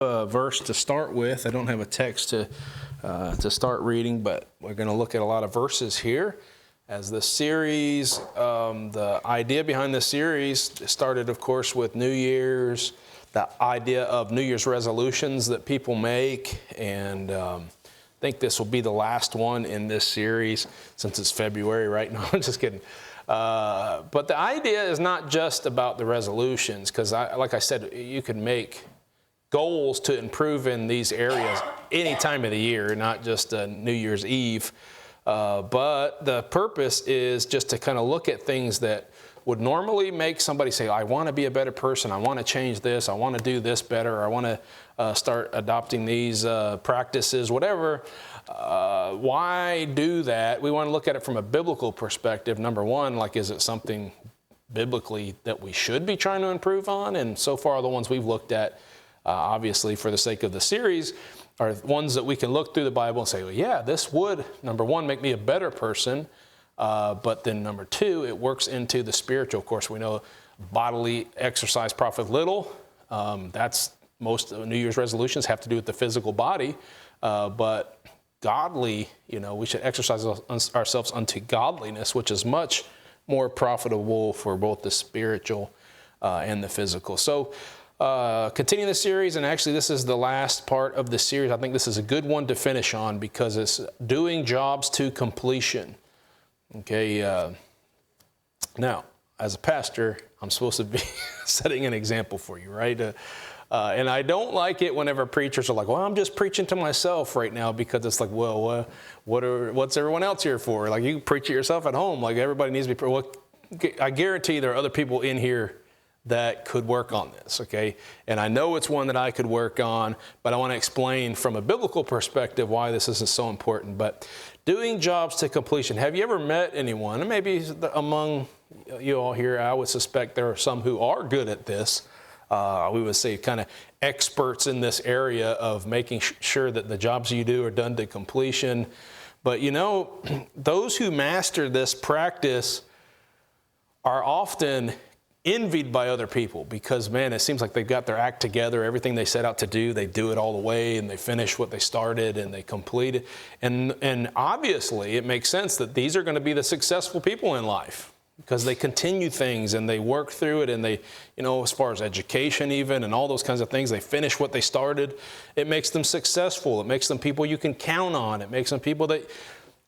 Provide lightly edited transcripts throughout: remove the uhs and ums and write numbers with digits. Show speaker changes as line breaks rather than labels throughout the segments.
A verse to start with. I don't have a text to start reading, but we're going to look at a lot of verses here. As this series, the idea behind this series started, of course, with New Year's, the idea of New Year's resolutions that people make, and I think this will be the last one in this series since it's February, right? No, I'm just kidding. But the idea is not just about the resolutions, because like I said, you can make goals to improve in these areas any time of the year, not just New Year's Eve. But the purpose is just to kind of look at things that would normally make somebody say, I want to be a better person, I want to change this, I want to do this better, or I want to start adopting these practices, whatever. Why do that? We want to look at it from a biblical perspective. Number one, like, is it something biblically that we should be trying to improve on? And so far, the ones we've looked at, obviously for the sake of the series, are ones that we can look through the Bible and say, well, yeah, this would, number one, make me a better person. But then number two, it works into the spiritual. Of course, we know bodily exercise profit little. That's most New Year's resolutions have to do with the physical body. But godly, we should exercise ourselves unto godliness, which is much more profitable for both the spiritual and the physical. So, continue the series, and actually this is the last part of the series. I think this is a good one to finish on because it's doing jobs to completion. Okay, now, as a pastor, I'm supposed to be setting an example for you, right? And I don't like it whenever preachers are like, well, I'm just preaching to myself right now, because it's like, well, what's everyone else here for? Like, you preach it yourself at home. Like, everybody needs to be, well, I guarantee there are other people in here that could work on this, okay? And I know it's one that I could work on, but I want to explain from a biblical perspective why this is so important. But doing jobs to completion. Have you ever met anyone, and maybe among you all here, I would suspect there are some who are good at this. We would say kind of experts in this area of making sure that the jobs you do are done to completion. But those who master this practice are often envied by other people because, man, it seems like they've got their act together. Everything they set out to do, they do it all the way, and they finish what they started, and they complete it. And obviously, it makes sense that these are going to be the successful people in life because they continue things and they work through it, and they, as far as education even and all those kinds of things, they finish what they started. It makes them successful. It makes them people you can count on. It makes them people that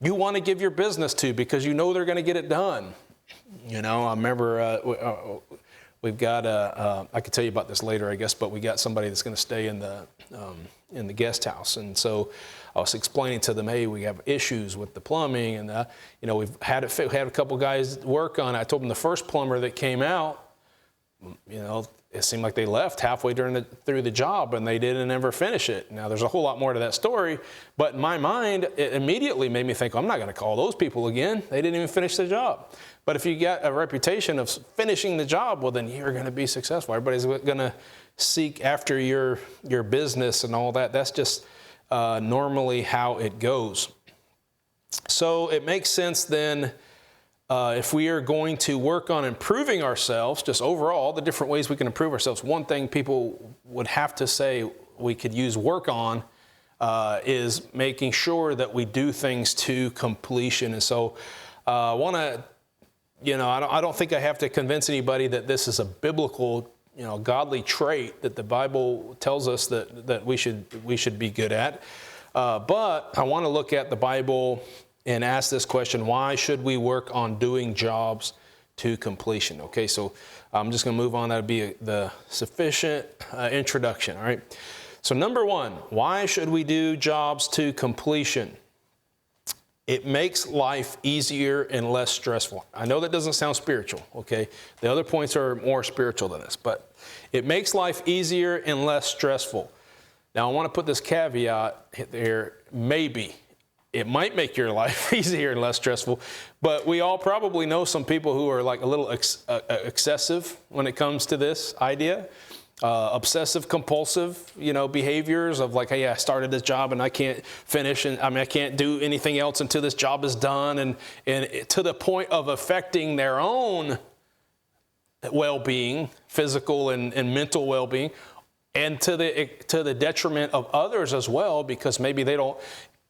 you want to give your business to because you know they're going to get it done. I remember we've got I could tell you about this later, I guess, but we got somebody that's going to stay in the guest house, and so I was explaining to them, hey, we have issues with the plumbing, and we've had a couple guys work on it. I told them the first plumber that came out, it seemed like they left halfway through the job, and they didn't ever finish it. Now, there's a whole lot more to that story, but in my mind, it immediately made me think, I'm not going to call those people again. They didn't even finish the job. But if you got a reputation of finishing the job, well, then you're going to be successful. Everybody's going to seek after your business and all that. That's just normally how it goes. So it makes sense then, if we are going to work on improving ourselves, just overall, the different ways we can improve ourselves, one thing people would have to say we could use work on is making sure that we do things to completion. And so I want to, I don't think I have to convince anybody that this is a biblical, godly trait that the Bible tells us that we should be good at. But I want to look at the Bible and ask this question: why should we work on doing jobs to completion? Okay, so I'm just going to move on. That'll be the sufficient introduction. All right. So number one, why should we do jobs to completion? It makes life easier and less stressful. I know that doesn't sound spiritual, okay? The other points are more spiritual than this, but it makes life easier and less stressful. Now, I want to put this caveat there, maybe. It might make your life easier and less stressful, but we all probably know some people who are like a little excessive when it comes to this idea. Obsessive compulsive, behaviors of like, hey, I started this job and I can't finish, and I can't do anything else until this job is done, and to the point of affecting their own well-being, physical and mental well-being, and to the detriment of others as well, because maybe they don't,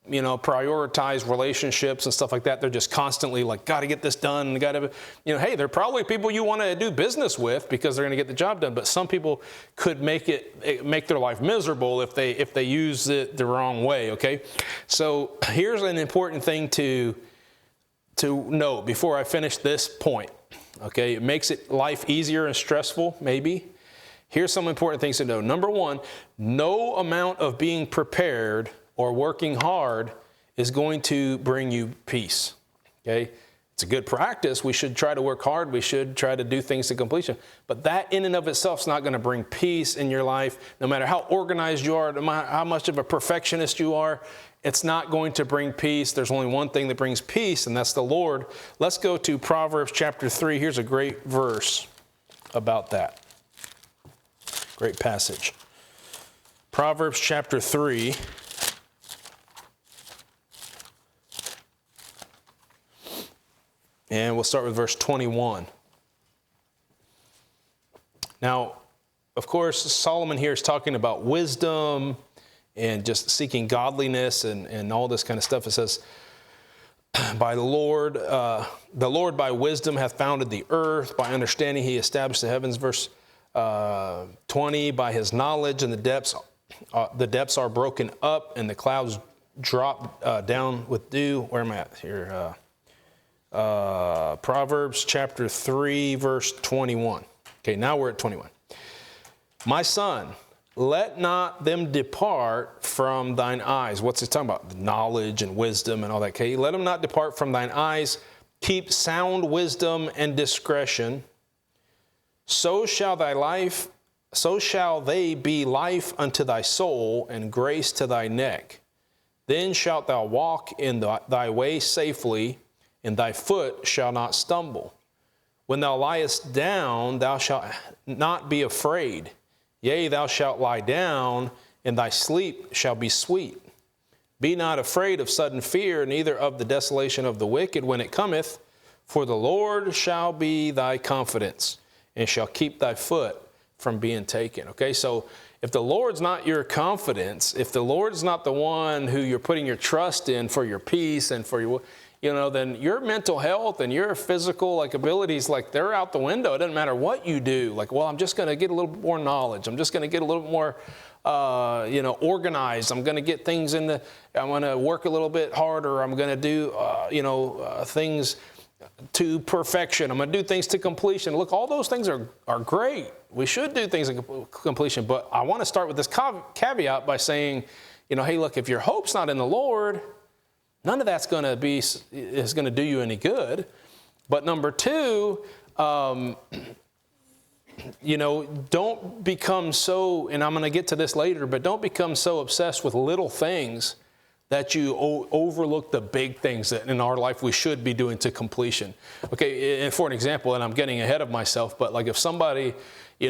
prioritize relationships and stuff like that. They're just constantly like, got to get this done. Got to, hey, they're probably people you want to do business with because they're going to get the job done. But some people could make their life miserable if they use it the wrong way. Okay, so here's an important thing to note before I finish this point. Okay, it makes life easier and stressful, maybe. Here's some important things to know. Number one, no amount of being prepared or working hard is going to bring you peace. Okay? It's a good practice. We should try to work hard. We should try to do things to completion. But that in and of itself is not going to bring peace in your life. No matter how organized you are, no matter how much of a perfectionist you are, it's not going to bring peace. There's only one thing that brings peace, and that's the Lord. Let's go to Proverbs chapter 3. Here's a great verse about that. Great passage. Proverbs chapter 3. And we'll start with verse 21. Now, of course, Solomon here is talking about wisdom and just seeking godliness and all this kind of stuff. It says, by the Lord by wisdom hath founded the earth. By understanding he established the heavens. Verse 20, by his knowledge and the depths are broken up and the clouds drop down with dew. Where am I at here? Proverbs chapter 3, verse 21. Okay, now we're at 21. My son, let not them depart from thine eyes. What's he talking about? Knowledge and wisdom and all that. Okay, let them not depart from thine eyes. Keep sound wisdom and discretion. So shall they be life unto thy soul and grace to thy neck. Then shalt thou walk in thy way safely, and thy foot shall not stumble. When thou liest down, thou shalt not be afraid. Yea, thou shalt lie down, and thy sleep shall be sweet. Be not afraid of sudden fear, neither of the desolation of the wicked when it cometh, for the Lord shall be thy confidence, and shall keep thy foot from being taken. Okay, so if the Lord's not your confidence, if the Lord's not the one who you're putting your trust in for your peace and for your, then your mental health and your physical abilities, they're out the window. It doesn't matter what you do. I'm just going to get a little bit more knowledge. I'm just going to get a little bit more, organized. I'm going to get things I'm going to work a little bit harder. I'm going to do, things to perfection. I'm going to do things to completion. Look, all those things are great. We should do things in completion. But I want to start with this caveat by saying, hey, look, if your hope's not in the Lord, none of that's going to do you any good. But number two, don't become so, and I'm going to get to this later, but don't become so obsessed with little things that you overlook the big things that in our life we should be doing to completion. Okay, and for an example, and I'm getting ahead of myself, but if somebody, they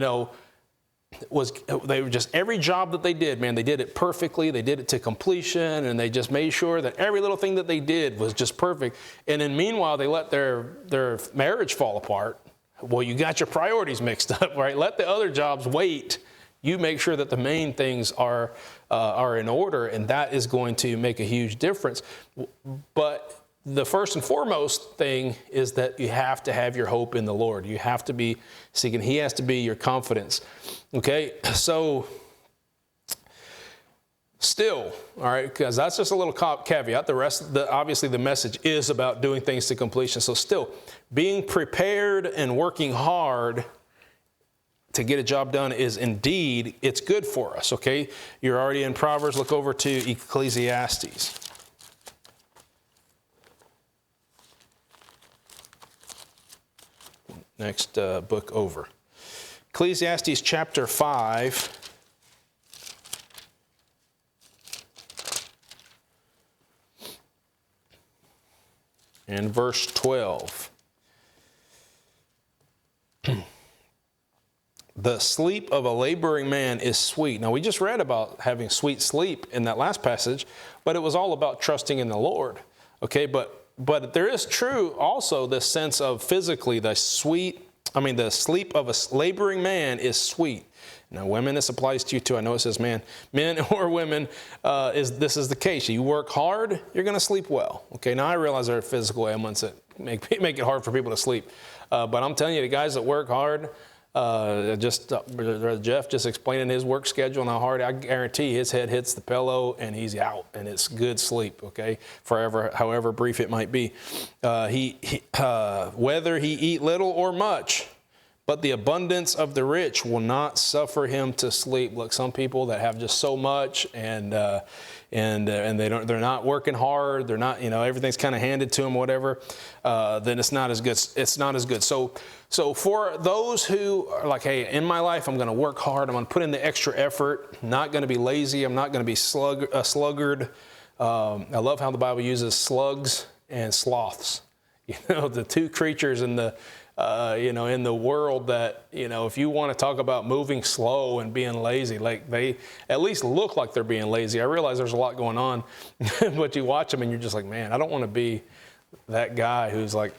were just, every job that they did, man, they did it perfectly, they did it to completion, and they just made sure that every little thing that they did was just perfect. And then meanwhile, they let their marriage fall apart. Well, you got your priorities mixed up, right? Let the other jobs wait. You make sure that the main things are in order, and that is going to make a huge difference. But the first and foremost thing is that you have to have your hope in the Lord. You have to be seeking. He has to be your confidence. Okay, so still, all right, because that's just a little caveat. The rest, obviously the message is about doing things to completion. So still, being prepared and working hard to get a job done is indeed, it's good for us, okay? You're already in Proverbs. Look over to Ecclesiastes. Next book over. Ecclesiastes chapter 5. And verse 12. The sleep of a laboring man is sweet. Now, we just read about having sweet sleep in that last passage, but it was all about trusting in the Lord. Okay, but there is true also this sense of physically the sleep of a laboring man is sweet. Now, women, this applies to you too. I know it says men or women. This is the case. You work hard, you're going to sleep well. Okay. Now I realize there are physical ailments that make it hard for people to sleep, but I'm telling you, the guys that work hard, Jeff just explaining his work schedule and how hard, I guarantee his head hits the pillow and he's out, and it's good sleep, okay, forever, however brief it might be. Whether he eat little or much, but the abundance of the rich will not suffer him to sleep. Look, some people that have just so much and they're not working hard. They're not, everything's kind of handed to them, whatever. Then it's not as good. It's not as good. So for those who are like, hey, in my life, I'm going to work hard. I'm going to put in the extra effort. Not going to be lazy. I'm not going to be a sluggard. I love how the Bible uses slugs and sloths. The two creatures in the world that, if you want to talk about moving slow and being lazy, like they at least look like they're being lazy. I realize there's a lot going on, but you watch them and you're just like, man, I don't want to be that guy who's like,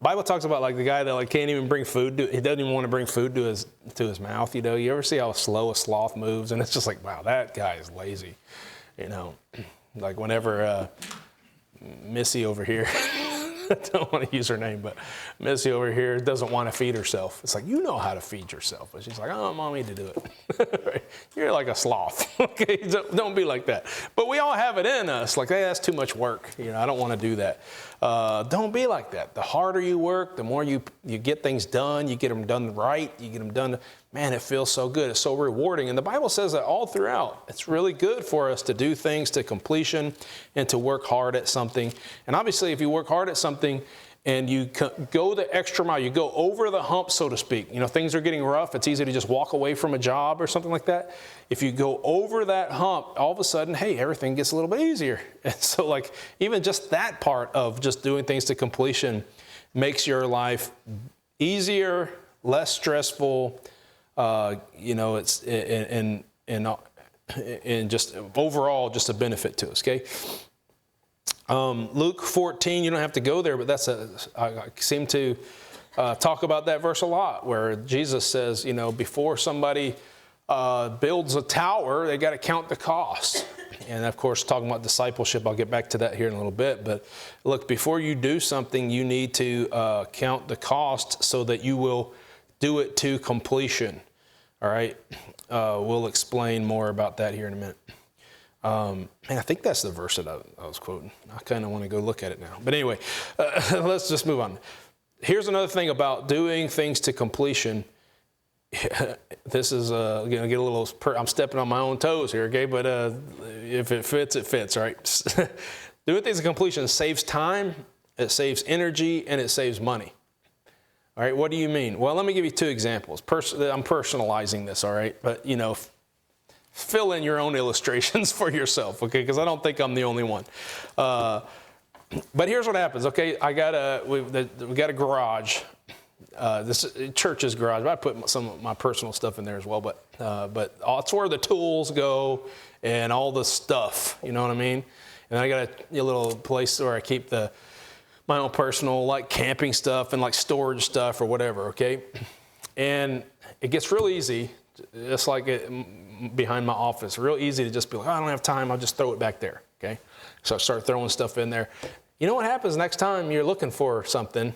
Bible talks about like the guy that like can't even bring food he doesn't even want to bring food to his mouth. You ever see how slow a sloth moves? And it's just like, wow, that guy is lazy. Like whenever Missy over here, I don't want to use her name, but Missy over here doesn't want to feed herself. It's like, you know how to feed yourself. But she's like, oh, mommy to do it. You're like a sloth. Okay, don't be like that. But we all have it in us. Like, hey, that's too much work. I don't want to do that. Don't be like that. The harder you work, the more you get things done. You get them done right. You get them done. Man, it feels so good. It's so rewarding. And the Bible says that all throughout. It's really good for us to do things to completion and to work hard at something. And obviously, if you work hard at something and you go the extra mile, you go over the hump, so to speak. Things are getting rough. It's easy to just walk away from a job or something like that. If you go over that hump, all of a sudden, hey, everything gets a little bit easier. And so like even just that part of just doing things to completion makes your life easier, less stressful. It's and just overall just a benefit to us. Okay. Luke 14, you don't have to go there, but I seem to talk about that verse a lot, where Jesus says, before somebody builds a tower, they got to count the cost. And of course, talking about discipleship, I'll get back to that here in a little bit. But look, before you do something, you need to count the cost so that you will do it to completion. All right. We'll explain more about that here in a minute. And I think that's the verse that I was quoting. I kind of want to go look at it now. But anyway, let's just move on. Here's another thing about doing things to completion. This is going to get a little, I'm stepping on my own toes here, okay? But if it fits, it fits, right? Doing things to completion saves time, it saves energy, and it saves money. All right, what do you mean? Well, let me give you two examples. I'm personalizing this, all right? But, fill in your own illustrations for yourself, okay? Because I don't think I'm the only one. But here's what happens, okay? We got a garage. This church's garage. I put some of my personal stuff in there as well, but it's where the tools go and all the stuff. You know what I mean? And I got a little place where I keep my own personal like camping stuff and like storage stuff or whatever. Okay, and it gets real easy. It's like behind my office, real easy to just be like, oh, I don't have time. I'll just throw it back there. Okay, so I start throwing stuff in there. You know what happens next time you're looking for something?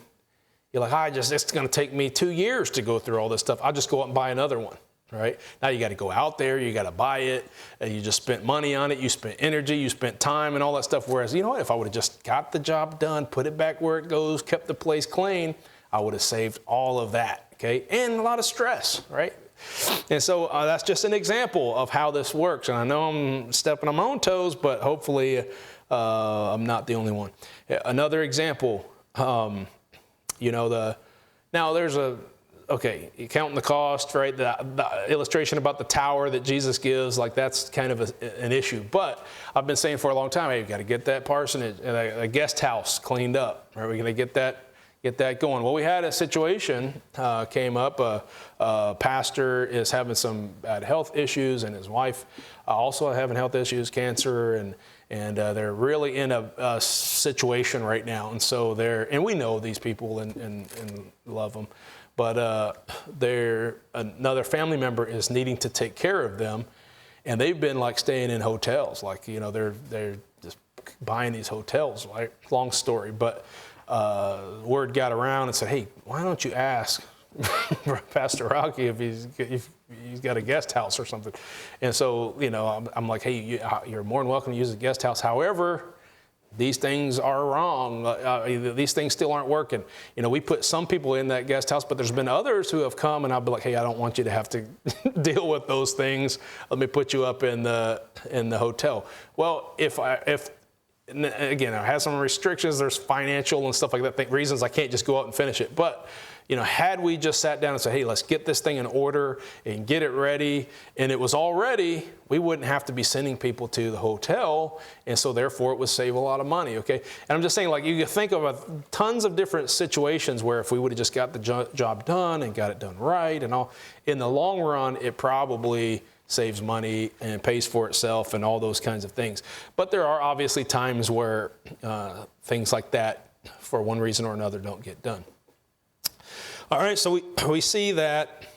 You're like, it's going to take me 2 years to go through all this stuff. I'll just go out and buy another one, right? Now you got to go out there, you got to buy it, and you just spent money on it, you spent energy, you spent time and all that stuff. Whereas, you know what, if I would have just got the job done, put it back where it goes, kept the place clean, I would have saved all of that, okay? And a lot of stress, right? And so that's just an example of how this works. And I know I'm stepping on my own toes, but hopefully I'm not the only one. Another example, now there's you're counting the cost, right? The illustration about the tower that Jesus gives, like that's kind of an issue. But I've been saying for a long time, hey, we've got to get that parsonage, a guest house cleaned up, right? We're going to get that going. Well, we had a situation came up. A pastor is having some bad health issues, and his wife also having health issues, cancer, and they're really in a situation right now. And so and we know these people and love them. but another family member is needing to take care of them, and they've been like staying in hotels, like, you know, they're just buying these hotels, right? Long story, but word got around and said, hey, why don't you ask Pastor Rocky if he's got a guest house or something? And so, you know, I'm like, hey, you're more than welcome to use a guest house. However, these things are wrong. These things still aren't working. You know, we put some people in that guest house, but there's been others who have come, and I'll be like, hey, I don't want you to have to deal with those things. Let me put you up in the hotel. Well, if again, I have some restrictions. There's financial and stuff like that, reasons I can't just go out and finish it. But, you know, had we just sat down and said, hey, let's get this thing in order and get it ready, and it was all ready, we wouldn't have to be sending people to the hotel, and so therefore it would save a lot of money, okay? And I'm just saying, like, you can think of tons of different situations where if we would have just got the job done and got it done right and all, in the long run, it probably saves money and pays for itself and all those kinds of things. But there are obviously times where things like that, for one reason or another, don't get done. All right, so we see that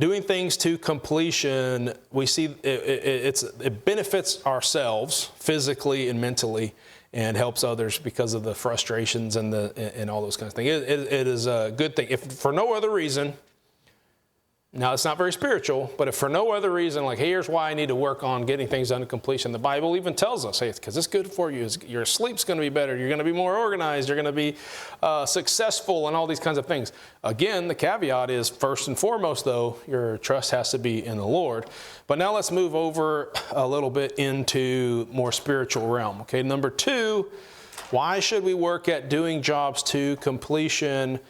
doing things to completion, we see it benefits ourselves physically and mentally, and helps others because of the frustrations and all those kinds of things. It is a good thing. If for no other reason, now it's not very spiritual, but if for no other reason, like, hey, here's why I need to work on getting things done to completion. The Bible even tells us, hey, it's because it's good for you. Your sleep's going to be better. You're going to be more organized. You're going to be successful and all these kinds of things. Again, the caveat is, first and foremost, though, your trust has to be in the Lord. But now let's move over a little bit into more spiritual realm. Okay, number 2, why should we work at doing jobs to completion?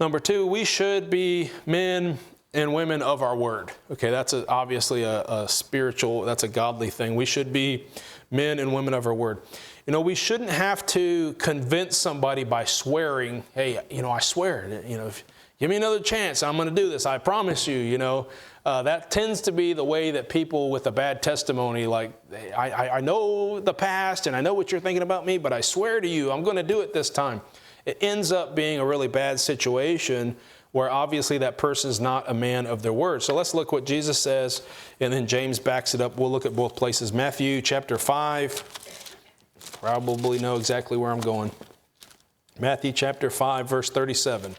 Number 2, we should be men and women of our word. Okay, that's obviously a spiritual, that's a godly thing. We should be men and women of our word. You know, we shouldn't have to convince somebody by swearing, hey, you know, I swear, you know, give me another chance, I'm going to do this, I promise you, you know. That tends to be the way that people with a bad testimony, like, I know the past and I know what you're thinking about me, but I swear to you, I'm going to do it this time. It ends up being a really bad situation where obviously that person is not a man of their word. So let's look what Jesus says, and then James backs it up. We'll look at both places. Matthew chapter 5. Probably know exactly where I'm going. Matthew chapter 5, verse 37.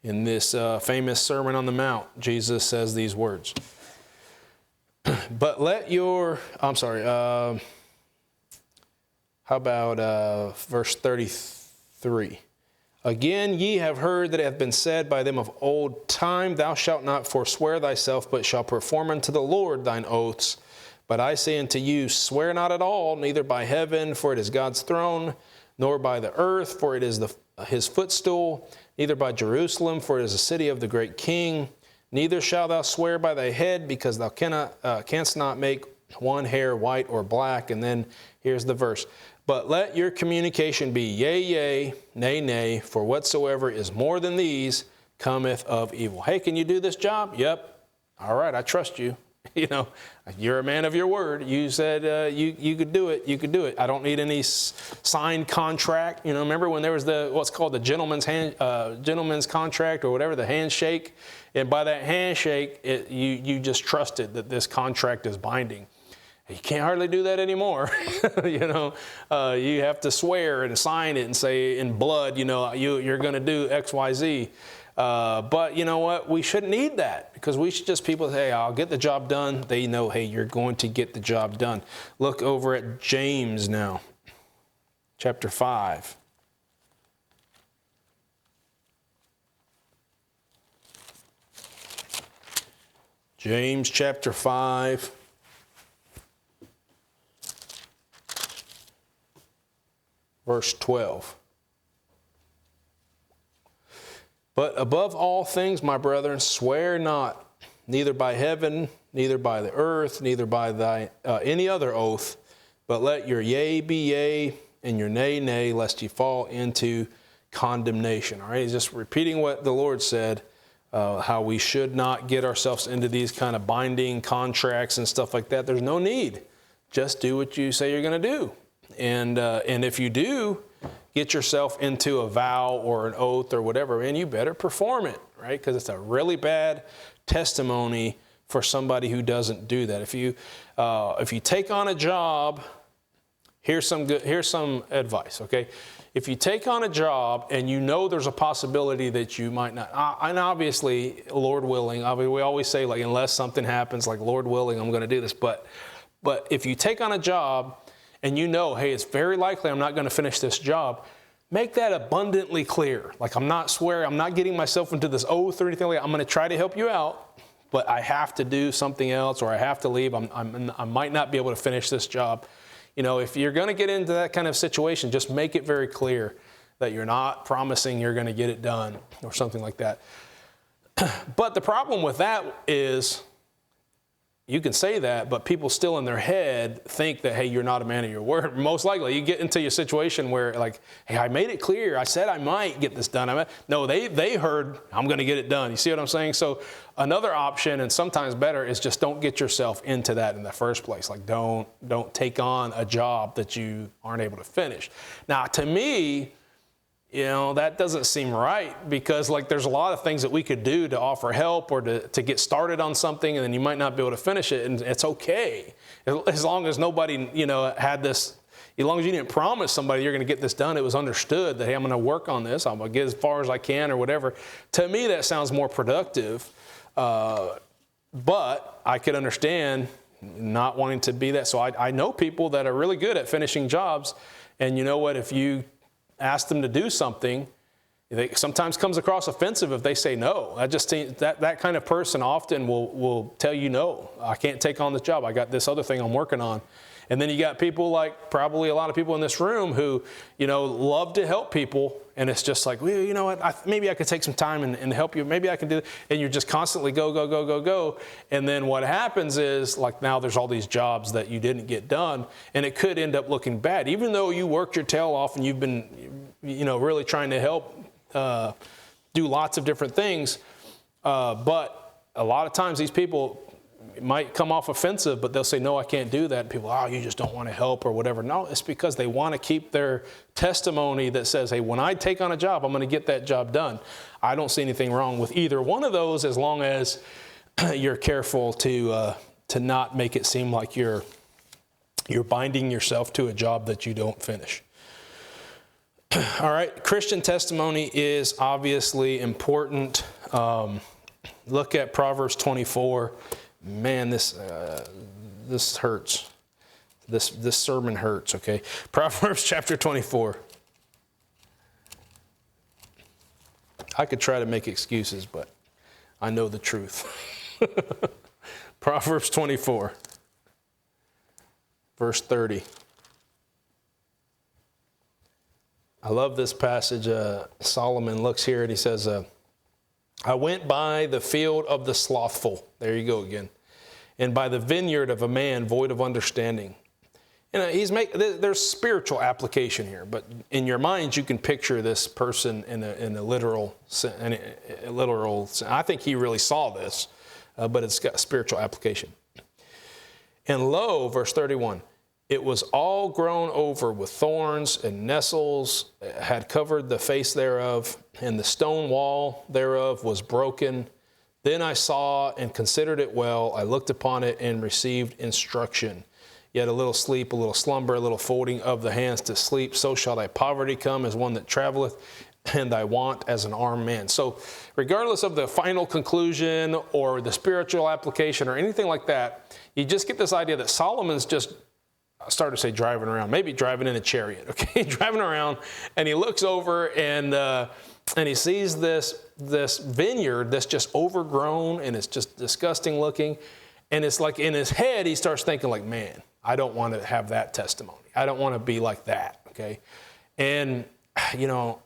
In this famous Sermon on the Mount, Jesus says these words. But let your, how about verse 33? Again, ye have heard that it hath been said by them of old time, thou shalt not forswear thyself, but shalt perform unto the Lord thine oaths. But I say unto you, swear not at all, neither by heaven, for it is God's throne, nor by the earth, for it is his footstool, neither by Jerusalem, for it is the city of the great King. Neither shalt thou swear by thy head, because thou canst not make one hair white or black. And then here's the verse. But let your communication be yea, yea, nay, nay, for whatsoever is more than these cometh of evil. Hey, can you do this job? Yep. All right, I trust you. You know, you're a man of your word. You said you could do it. You could do it. I don't need any signed contract. You know, remember when there was what's called the gentleman's contract or whatever, the handshake? And by that handshake, you just trusted that this contract is binding. You can't hardly do that anymore. You know, you have to swear and sign it and say in blood, you know, you're going to do X, Y, Z. But you know what? We shouldn't need that, because we should just people say, hey, I'll get the job done. They know, hey, you're going to get the job done. Look over at James now, chapter 5. James chapter 5. Verse 12. But above all things, my brethren, swear not, neither by heaven, neither by the earth, neither by any other oath, but let your yea be yea, and your nay, nay, lest ye fall into condemnation. All right, he's just repeating what the Lord said, how we should not get ourselves into these kind of binding contracts and stuff like that. There's no need. just do what you say you're going to do. And if you do get yourself into a vow or an oath or whatever, man, you better perform it, right? Because it's a really bad testimony for somebody who doesn't do that. If you take on a job, here's some advice, okay? If you take on a job and you know there's a possibility that you might not, and obviously, Lord willing, we always say, like, unless something happens, like, Lord willing, I'm going to do this. But if you take on a job and you know, hey, it's very likely I'm not going to finish this job, make that abundantly clear. Like, I'm not swearing, I'm not getting myself into this oath or anything like that. I'm going to try to help you out, but I have to do something else, or I have to leave. I might not be able to finish this job. You know, if you're going to get into that kind of situation, just make it very clear that you're not promising you're going to get it done or something like that. But the problem with that is you can say that, but people still in their head think that, hey, you're not a man of your word. Most likely you get into your situation where, like, hey, I made it clear. I said I might get this done. No, they heard I'm going to get it done. You see what I'm saying? So another option, and sometimes better, is just don't get yourself into that in the first place. Like, don't take on a job that you aren't able to finish. Now, to me, you know, that doesn't seem right, because, like, there's a lot of things that we could do to offer help or to get started on something, and then you might not be able to finish it, and it's okay. As long as nobody, you know, had this, as long as you didn't promise somebody you're going to get this done, it was understood that, hey, I'm going to work on this, I'm going to get as far as I can or whatever. To me, that sounds more productive, but I could understand not wanting to be that. So I know people that are really good at finishing jobs, and you know what, if you ask them to do something, it sometimes comes across offensive if they say no. That kind of person often will tell you, no, I can't take on this job. I got this other thing I'm working on. And then you got people, like probably a lot of people in this room, who, you know, love to help people. And it's just like, well, you know what, maybe I could take some time and help you. Maybe I can do it. And you're just constantly go. And then what happens is, like, now there's all these jobs that you didn't get done. And it could end up looking bad. Even though you worked your tail off and you've been, you know, really trying to help do lots of different things. But a lot of times these people might come off offensive, but they'll say, no, I can't do that. And people, oh, you just don't want to help or whatever. No, it's because they want to keep their testimony that says, hey, when I take on a job, I'm going to get that job done. I don't see anything wrong with either one of those, as long as you're careful to not make it seem like you're binding yourself to a job that you don't finish. All right, Christian testimony is obviously important. Look at Proverbs 24. Man, this hurts. This sermon hurts, okay? Proverbs chapter 24. I could try to make excuses, but I know the truth. Proverbs 24, verse 30. I love this passage. Solomon looks here and he says, I went by the field of the slothful. There you go again. And by the vineyard of a man void of understanding. There's spiritual application here, but in your minds you can picture this person in a literal sense. I think he really saw this, but it's got spiritual application. And lo, verse 31, it was all grown over with thorns, and nettles had covered the face thereof, and the stone wall thereof was broken. Then I saw and considered it well. I looked upon it and received instruction. Yet a little sleep, a little slumber, a little folding of the hands to sleep. So shall thy poverty come as one that traveleth, and thy want as an armed man. So regardless of the final conclusion or the spiritual application or anything like that, you just get this idea that Solomon's just, I started to say driving around, maybe driving in a chariot, okay? Driving around, and he looks over and he sees this vineyard that's just overgrown, and it's just disgusting looking. And it's like in his head, he starts thinking like, man, I don't want to have that testimony. I don't want to be like that, okay? And, you know,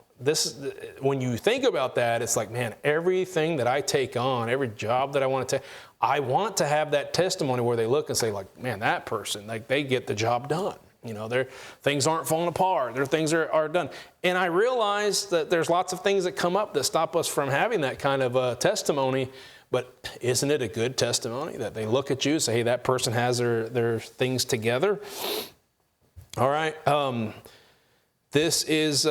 when you think about that, it's like, man, everything that I take on, every job that I want to take, I want to have that testimony where they look and say, like, man, that person, like, they get the job done. You know, their things aren't falling apart. Their things are done. And I realize that there's lots of things that come up that stop us from having that kind of testimony. But isn't it a good testimony that they look at you and say, hey, that person has their things together? All right. This is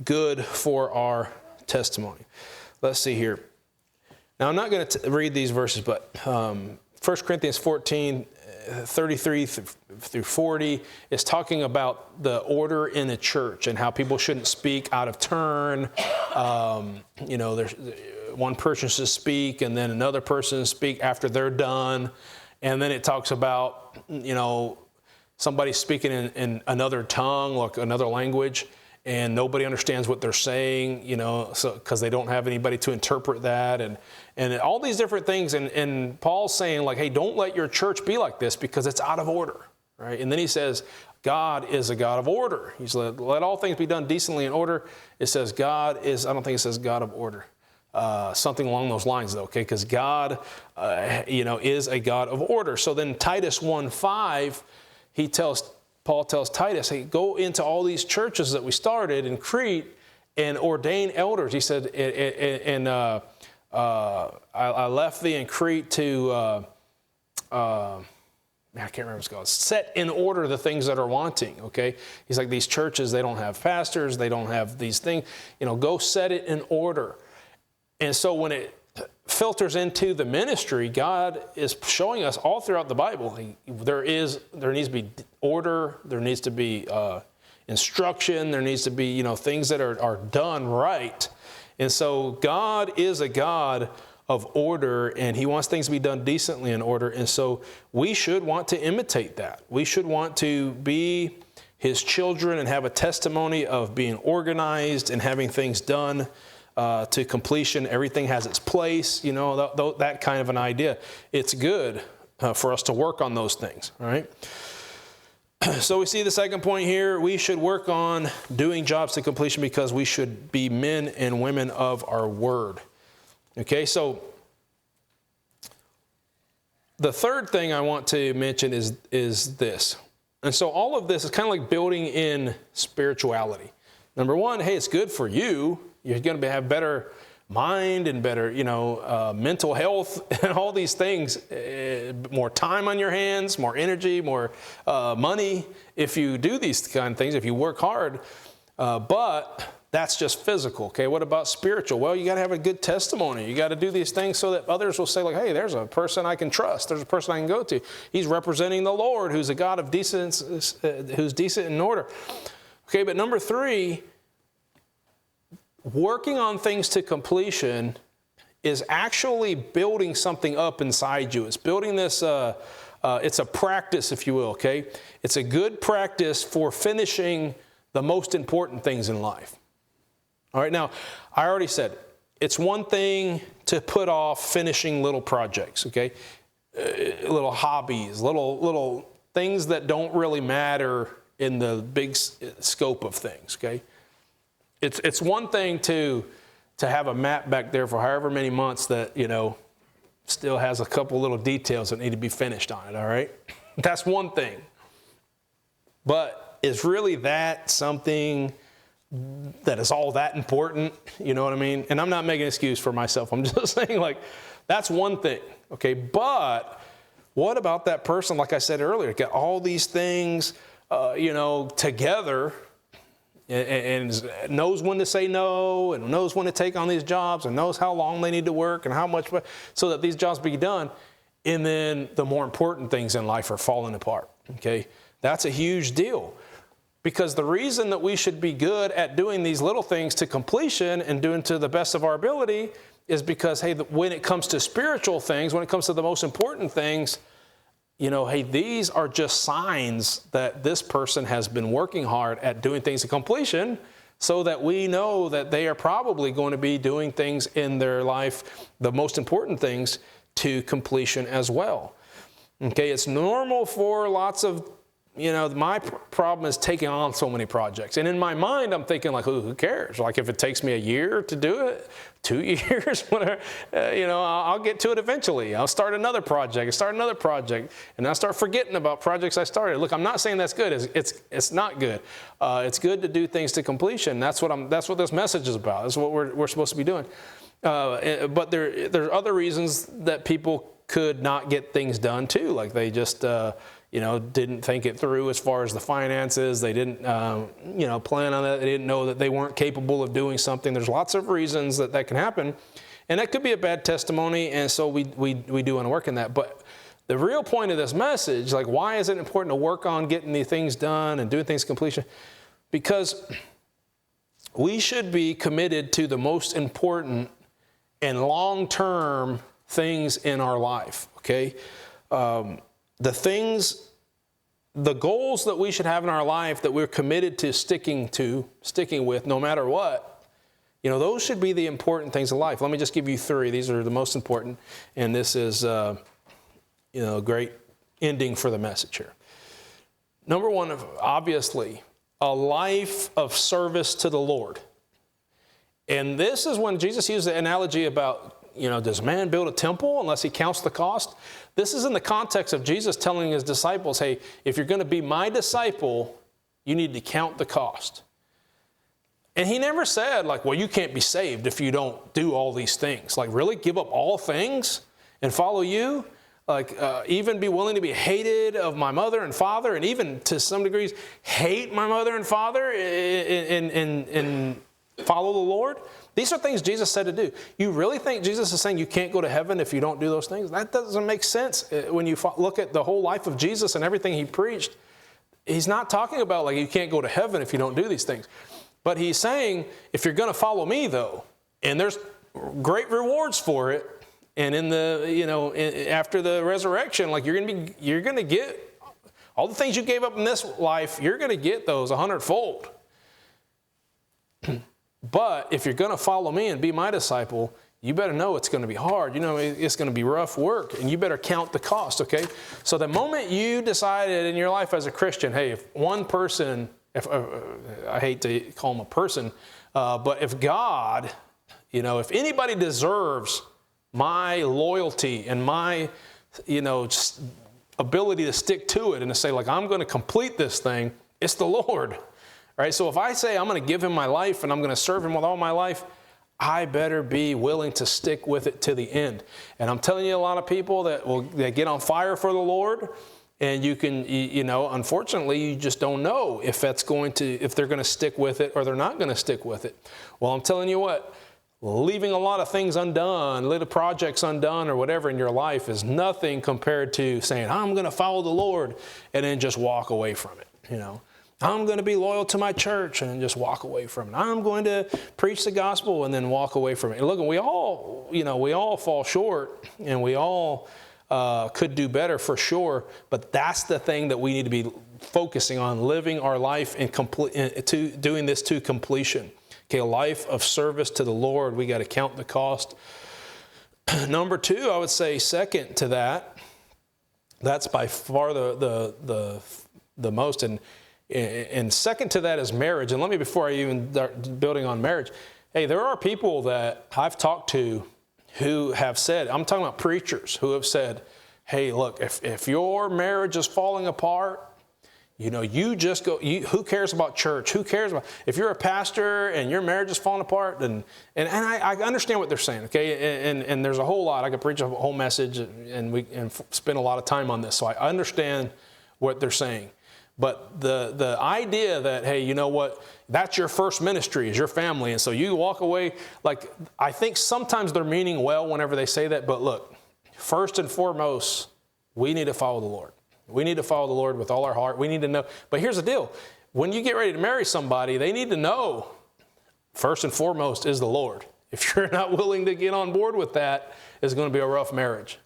good for our testimony. Let's see here. Now, I'm not going to read these verses, but 1 Corinthians 14, 33 through 40 is talking about the order in a church and how people shouldn't speak out of turn. There's one person should speak and then another person speak after they're done. And then it talks about, somebody speaking in another tongue, like another language, and nobody understands what they're saying, because they don't have anybody to interpret that, and all these different things. And Paul's saying, like, hey, don't let your church be like this because it's out of order, right? And then he says, God is a God of order. He's let all things be done decently in order. It says God is, I don't think it says God of order. Something along those lines, though, okay? Because God, is a God of order. So then Titus 1:5, Paul tells Titus, hey, go into all these churches that we started in Crete and ordain elders. He said, I left thee in Crete to, I can't remember what it's called, set in order the things that are wanting, okay? He's like, these churches, they don't have pastors, they don't have these things, go set it in order. And so when it filters into the ministry, God is showing us all throughout the Bible, there needs to be order, there needs to be instruction, there needs to be, things that are done right. And so God is a God of order, and he wants things to be done decently in order. And so we should want to imitate that. We should want to be his children and have a testimony of being organized and having things done to completion. Everything has its place, that kind of an idea. It's good for us to work on those things, all right? So we see the second point here. We should work on doing jobs to completion because we should be men and women of our word. Okay, so the third thing I want to mention is this. And so all of this is kind of like building in spirituality. Number one, hey, it's good for you. You're going to have better mind and better, mental health and all these things. More time on your hands, more energy, more money if you do these kind of things, if you work hard. But that's just physical. Okay, what about spiritual? Well, you got to have a good testimony. You got to do these things so that others will say, like, hey, there's a person I can trust. There's a person I can go to. He's representing the Lord, who's a God of decent, who's decent in order. Okay, but number three, working on things to completion is actually building something up inside you. It's building this, it's a practice, if you will, okay? It's a good practice for finishing the most important things in life. All right, now, I already said, it's one thing to put off finishing little projects, okay? Little hobbies, little things that don't really matter in the big scope of things, okay? It's one thing to have a map back there for however many months that, still has a couple little details that need to be finished on it, all right? That's one thing. But is really that something that is all that important? You know what I mean? And I'm not making an excuse for myself. I'm just saying, like, that's one thing, okay? But what about that person, like I said earlier, get all these things, together, and knows when to say no, and knows when to take on these jobs, and knows how long they need to work and how much, so that these jobs be done. And then the more important things in life are falling apart, okay? That's a huge deal. Because the reason that we should be good at doing these little things to completion and doing to the best of our ability is because, hey, when it comes to spiritual things, when it comes to the most important things, hey, these are just signs that this person has been working hard at doing things to completion, so that we know that they are probably going to be doing things in their life, the most important things, to completion as well. Okay, it's normal for lots of, my problem is taking on so many projects. And in my mind, I'm thinking, like, who cares? Like, if it takes me a year to do it, 2 years, whatever, I'll get to it eventually. I'll start another project, and I'll start forgetting about projects I started. Look, I'm not saying that's good. It's not good. It's good to do things to completion. That's what this message is about. That's what we're supposed to be doing. But there's other reasons that people could not get things done too. Like they just, didn't think it through as far as the finances. They didn't, plan on that. They didn't know that they weren't capable of doing something. There's lots of reasons that can happen. And that could be a bad testimony. And so we do want to work in that. But the real point of this message, like why is it important to work on getting these things done and doing things completion? Because we should be committed to the most important and long-term things in our life, okay? The goals that we should have in our life that we're committed to sticking with no matter what, those should be the important things in life. Let me just give you 3. These are the most important, and this is, a great ending for the message here. Number 1, obviously, a life of service to the Lord. And this is when Jesus used the analogy about, does man build a temple unless he counts the cost? This is in the context of Jesus telling his disciples, hey, if you're going to be my disciple, you need to count the cost. And he never said, like, well, you can't be saved if you don't do all these things. Like, really? Give up all things and follow you? Like, even be willing to be hated of my mother and father, and even to some degrees hate my mother and father and follow the Lord? These are things Jesus said to do. You really think Jesus is saying you can't go to heaven if you don't do those things? That doesn't make sense when you look at the whole life of Jesus and everything he preached. He's not talking about like you can't go to heaven if you don't do these things. But he's saying if you're going to follow me though, and there's great rewards for it, and in the, after the resurrection, like you're going to get all the things you gave up in this life, you're going to get those 100-fold. But if you're going to follow me and be my disciple, you better know it's going to be hard. It's going to be rough work, and you better count the cost, okay? So the moment you decided in your life as a Christian, hey, if one person, I hate to call him a person, but if God, if anybody deserves my loyalty and my, just ability to stick to it and to say, like, I'm going to complete this thing, it's the Lord. Right? So if I say I'm going to give him my life and I'm going to serve him with all my life, I better be willing to stick with it to the end. And I'm telling you, a lot of people that get on fire for the Lord, and you can, unfortunately, you just don't know if they're going to stick with it or they're not going to stick with it. Well, I'm telling you what, leaving a lot of things undone, little projects undone or whatever in your life is nothing compared to saying, I'm going to follow the Lord and then just walk away from it, I'm going to be loyal to my church and just walk away from it. I'm going to preach the gospel and then walk away from it. And look, we all fall short, and we all could do better for sure. But that's the thing that we need to be focusing on, living our life doing this to completion. Okay, a life of service to the Lord. We got to count the cost. Number 2, I would say second to that. That's by far the most. And second to that is marriage. And let me, before I even start building on marriage, hey, there are people that I've talked to who have said, I'm talking about preachers who have said, hey, look, if your marriage is falling apart, you just go, who cares about church? Who cares about, if you're a pastor and your marriage is falling apart, and I understand what they're saying, okay? And there's a whole lot. I could preach a whole message and spend a lot of time on this. So I understand what they're saying. But the idea that, hey, you know what, that's your first ministry is your family. And so you walk away, like, I think sometimes they're meaning well whenever they say that. But look, first and foremost, we need to follow the Lord. We need to follow the Lord with all our heart. We need to know. But here's the deal. When you get ready to marry somebody, they need to know first and foremost is the Lord. If you're not willing to get on board with that, it's going to be a rough marriage.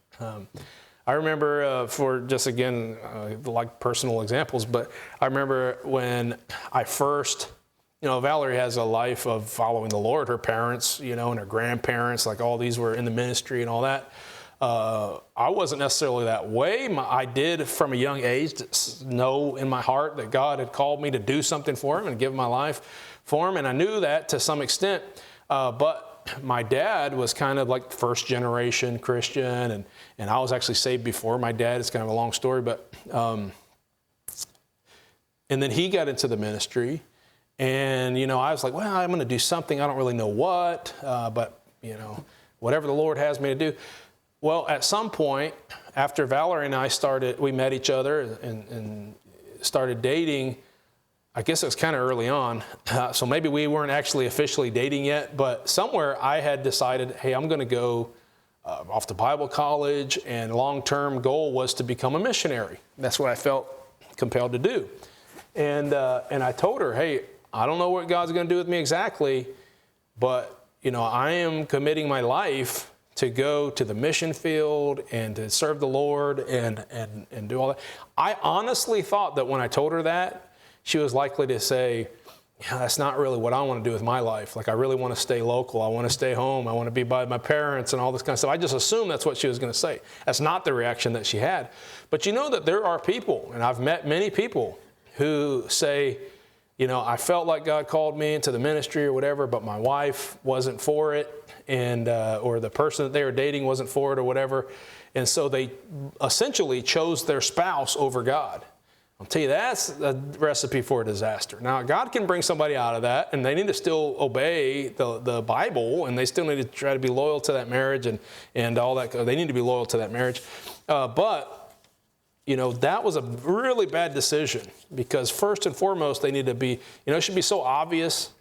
I remember, for just again, like personal examples, but I remember when I first, Valerie has a life of following the Lord. Her parents, and her grandparents, like all these were in the ministry and all that. I wasn't necessarily that way. I did from a young age know in my heart that God had called me to do something for him and give my life for him. And I knew that to some extent, but my dad was kind of like first generation Christian, and I was actually saved before my dad. It's kind of a long story, but and then he got into the ministry, and I was like, well, I'm going to do something. I don't really know what, but whatever the Lord has me to do. Well, at some point, after Valerie and I we met each other and started dating. I guess it was kind of early on, so maybe we weren't actually officially dating yet, but somewhere I had decided, hey, I'm going to go off to Bible college, and long-term goal was to become a missionary. That's what I felt compelled to do. And I told her, hey, I don't know what God's going to do with me exactly, but I am committing my life to go to the mission field and to serve the Lord and do all that. I honestly thought that when I told her that, she was likely to say, yeah, that's not really what I want to do with my life. Like, I really want to stay local. I want to stay home. I want to be by my parents and all this kind of stuff. I just assumed that's what she was going to say. That's not the reaction that she had. But you know that there are people, and I've met many people who say, I felt like God called me into the ministry or whatever, but my wife wasn't for it, and or the person that they were dating wasn't for it or whatever. And so they essentially chose their spouse over God. I'll tell you, that's a recipe for a disaster. Now, God can bring somebody out of that, and they need to still obey the Bible, and they still need to try to be loyal to that marriage and all that. They need to be loyal to that marriage. But that was a really bad decision, because first and foremost, they need to be, it should be so obvious.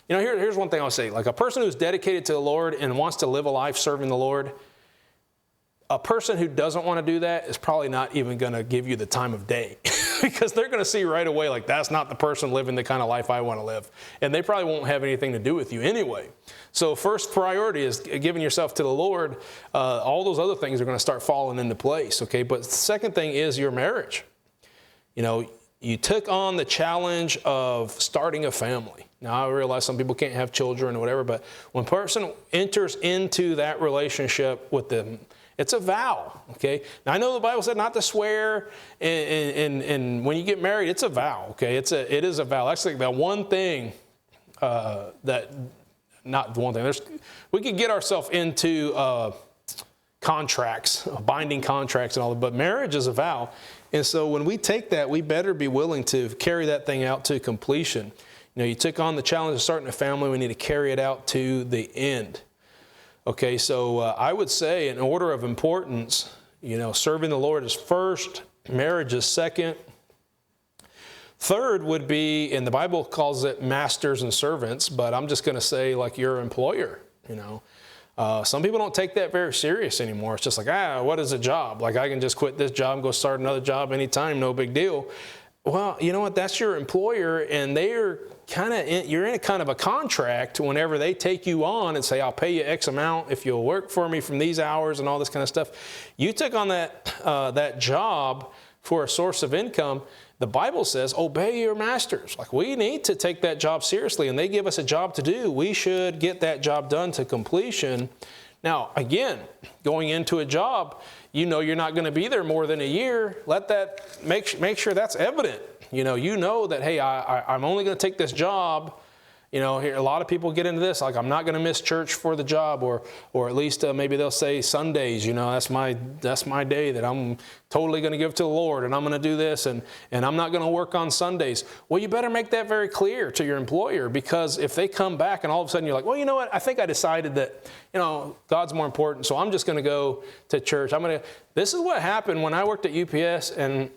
Here's one thing I'll say. Like, a person who's dedicated to the Lord and wants to live a life serving the Lord, a person who doesn't want to do that is probably not even going to give you the time of day because they're going to see right away, like, that's not the person living the kind of life I want to live. And they probably won't have anything to do with you anyway. So first priority is giving yourself to the Lord. All those other things are going to start falling into place, okay? But the second thing is your marriage. You took on the challenge of starting a family. Now, I realize some people can't have children or whatever, but when a person enters into that relationship with them, it's a vow, okay? Now, I know the Bible said not to swear, and when you get married, it's a vow, okay? It is a vow. That's like the one thing not the one thing. We could get ourselves into contracts, binding contracts and all that, but marriage is a vow. And so when we take that, we better be willing to carry that thing out to completion. You took on the challenge of starting a family. We need to carry it out to the end. Okay, so I would say in order of importance, serving the Lord is first, marriage is second. Third would be, and the Bible calls it masters and servants, but I'm just going to say like your employer, Some people don't take that very serious anymore. It's just like, what is a job? Like, I can just quit this job and go start another job anytime, no big deal. Well, you know what? That's your employer, and you're in a kind of a contract whenever they take you on and say, I'll pay you X amount if you'll work for me from these hours and all this kind of stuff. You took on that job for a source of income. The Bible says, obey your masters. Like, we need to take that job seriously, and they give us a job to do. We should get that job done to completion. Now, again, going into a job, you're not going to be there more than a year. Let that make sure that's evident. You know that, hey, I'm only going to take this job. Here a lot of people get into this, like, I'm not going to miss church for the job, or at least maybe they'll say Sundays. That's my day that I'm totally going to give to the Lord, and I'm going to do this, and I'm not going to work on Sundays. Well, you better make that very clear to your employer, because if they come back and all of a sudden you're like, well, you know what? I think I decided that God's more important, so I'm just going to go to church. This is what happened when I worked at UPS and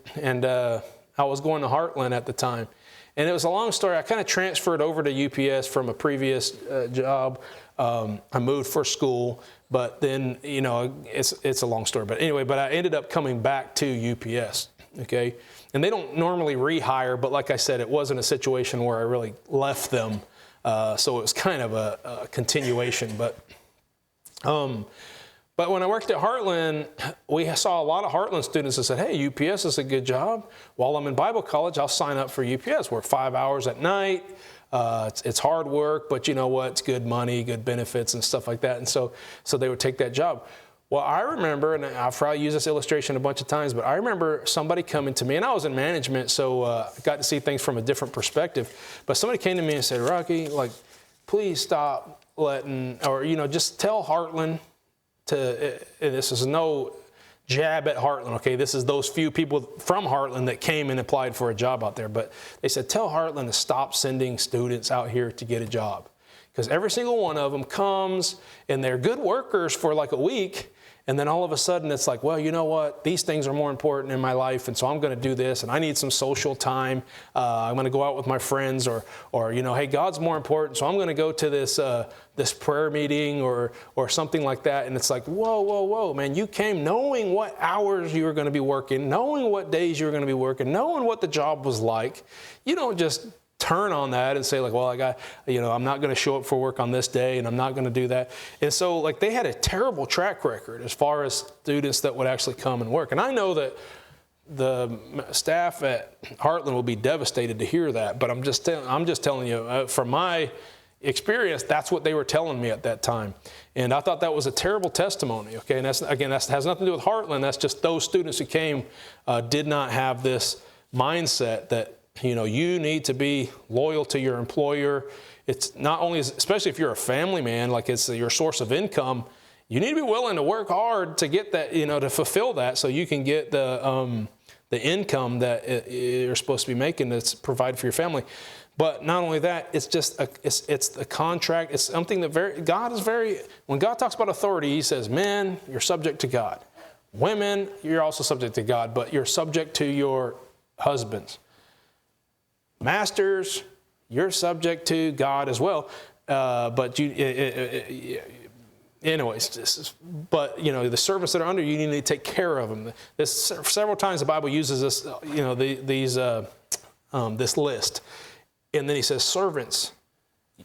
I was going to Heartland at the time. And it was a long story. I kind of transferred over to UPS from a previous job. I moved for school, but then, it's a long story. But anyway, I ended up coming back to UPS, okay? And they don't normally rehire, but like I said, it wasn't a situation where I really left them. So it was kind of a continuation. But when I worked at Heartland, we saw a lot of Heartland students that said, hey, UPS is a good job. While I'm in Bible college, I'll sign up for UPS. Work 5 hours at night. It's hard work, but you know what? It's good money, good benefits and stuff like that. And so they would take that job. Well, I remember, and I've probably used this illustration a bunch of times, but I remember somebody coming to me, and I was in management, so I got to see things from a different perspective. But somebody came to me and said, Rocky, like, please stop just tell Heartland, and this is no jab at Heartland, okay? This is those few people from Heartland that came and applied for a job out there. But they said, tell Heartland to stop sending students out here to get a job. because every single one of them comes and they're good workers for like a week. And then all of a sudden it's like, well, you know what? These things are more important in my life. And so I'm going to do this, and I need some social time. I'm going to go out with my friends, or, hey, God's more important. So I'm going to go to this prayer meeting or something like that. And it's like, whoa, man, you came knowing what hours you were going to be working, knowing what days you were going to be working, knowing what the job was like. You don't just turn on that and say like, well, I'm not going to show up for work on this day, and I'm not going to do that. And so like they had a terrible track record as far as students that would actually come and work. And I know that the staff at Heartland will be devastated to hear that, but I'm just telling you from my experience, that's what they were telling me at that time. And I thought that was a terrible testimony. Okay. And that has nothing to do with Heartland. That's just those students who came did not have this mindset that, you need to be loyal to your employer. It's not only, especially if you're a family man, like it's your source of income, you need to be willing to work hard to get that, to fulfill that, so you can get the income that you're supposed to be making that's provided for your family. But not only that, it's just it's the contract. It's something that when God talks about authority, he says, men, you're subject to God. Women, you're also subject to God, but you're subject to your husbands. Masters, you're subject to God as well, but anyways. But the servants that are under you, you need to take care of them. Several times the Bible uses this, this list, and then he says, servants,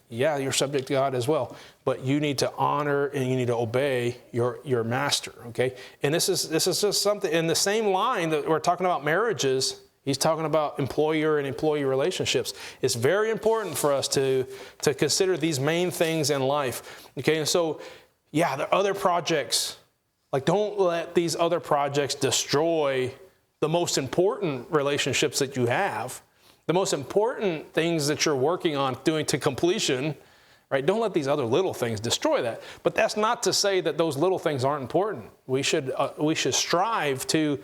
yeah, you're subject to God as well, but you need to honor and you need to obey your master. Okay, and this is just something in the same line that we're talking about marriages. He's talking about employer and employee relationships. It's very important for us to consider these main things in life. Okay, and so, yeah, there are other projects. Like, don't let these other projects destroy the most important relationships that you have, the most important things that you're working on doing to completion, right? Don't let these other little things destroy that. But that's not to say that those little things aren't important. We should strive to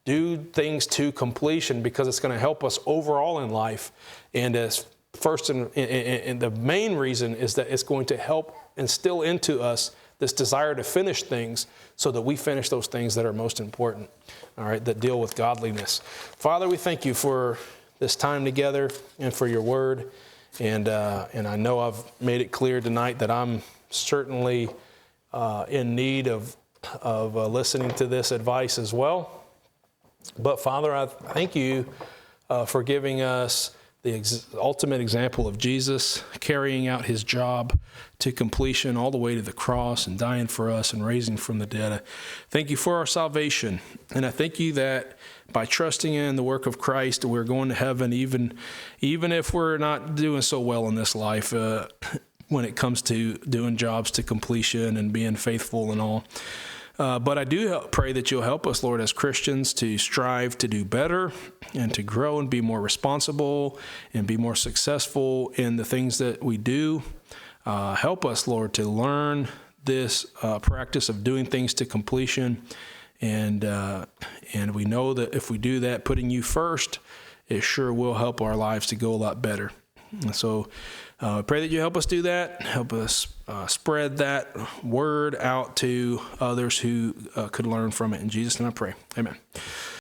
do things to completion, because it's going to help us overall in life. And as first and the main reason is that it's going to help instill into us this desire to finish things, so that we finish those things that are most important, all right, that deal with godliness. Father, we thank you for this time together and for your word. And I know I've made it clear tonight that I'm certainly in need of listening to this advice as well. But Father, I thank you for giving us the ultimate example of Jesus carrying out his job to completion all the way to the cross and dying for us and raising from the dead. I thank you for our salvation. And I thank you that by trusting in the work of Christ, we're going to heaven, even if we're not doing so well in this life when it comes to doing jobs to completion and being faithful and all. But I do pray that you'll help us, Lord, as Christians, to strive to do better and to grow and be more responsible and be more successful in the things that we do. Help us, Lord, to learn this practice of doing things to completion. And we know that if we do that, putting you first, it sure will help our lives to go a lot better. And so I pray that you help us do that. Help us spread that word out to others who could learn from it. In Jesus' name I pray. Amen.